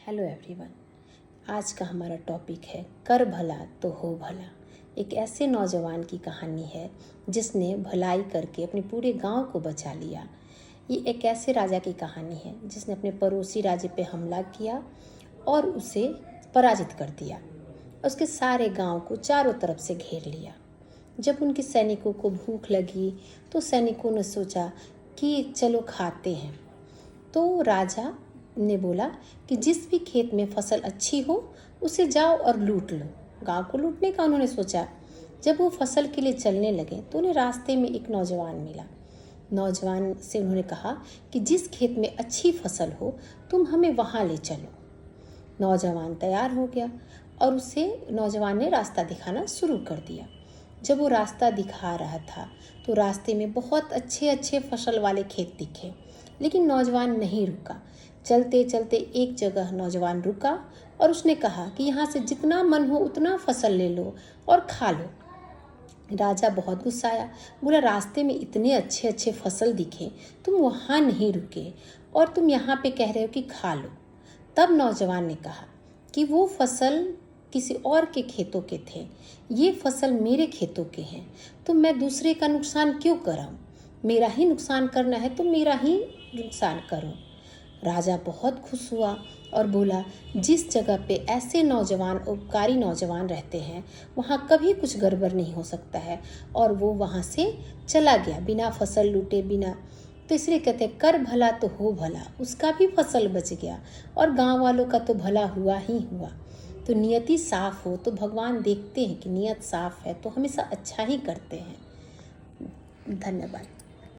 Hello everyone. आज का हमारा टॉपिक है कर भला तो हो भला। एक ऐसे नौजवान की कहानी है जिसने भलाई करके अपने पूरे गांव को बचा लिया। ये एक ऐसे राजा की कहानी है जिसने अपने पड़ोसी राज्य पे हमला किया और उसे पराजित कर दिया। उसके सारे गांव को चारों तरफ से घेर लिया। जब उनके सैनिकों को भूख लगी तो सैनिकों ने सोचा कि चलो खाते हैं। तो राजा ने बोला कि जिस भी खेत में फसल अच्छी हो उसे जाओ और लूट लो। गांव को लूटने का उन्होंने सोचा। जब वो फसल के लिए चलने लगे तो उन्हें रास्ते में एक नौजवान मिला। नौजवान से उन्होंने कहा कि जिस खेत में अच्छी फसल हो तुम हमें वहाँ ले चलो। नौजवान तैयार हो गया और उसे नौजवान ने रास्ता दिखाना शुरू कर दिया। जब वो रास्ता दिखा रहा था तो रास्ते में बहुत अच्छे अच्छे फसल वाले खेत दिखे, लेकिन नौजवान नहीं रुका। चलते चलते एक जगह नौजवान रुका और उसने कहा कि यहाँ से जितना मन हो उतना फसल ले लो और खा लो। राजा बहुत गुस्साया, बोला रास्ते में इतने अच्छे अच्छे फसल दिखे, तुम वहाँ नहीं रुके और तुम यहाँ पे कह रहे हो कि खा लो। तब नौजवान ने कहा कि वो फसल किसी और के खेतों के थे, ये फसल मेरे खेतों के हैं, तो मैं दूसरे का नुकसान क्यों कराऊं? मेरा ही नुकसान करना है तो मेरा ही नुकसान करो। राजा बहुत खुश हुआ और बोला जिस जगह पे ऐसे नौजवान उपकारी नौजवान रहते हैं वहाँ कभी कुछ गड़बड़ नहीं हो सकता है। और वो वहाँ से चला गया बिना फसल लूटे बिना। तो इसलिए कहते हैं कर भला तो हो भला। उसका भी फसल बच गया और गांव वालों का तो भला हुआ ही हुआ। तो नियति साफ हो तो भगवान देखते हैं कि नियत साफ है तो हमेशा अच्छा ही करते हैं। धन्यवाद।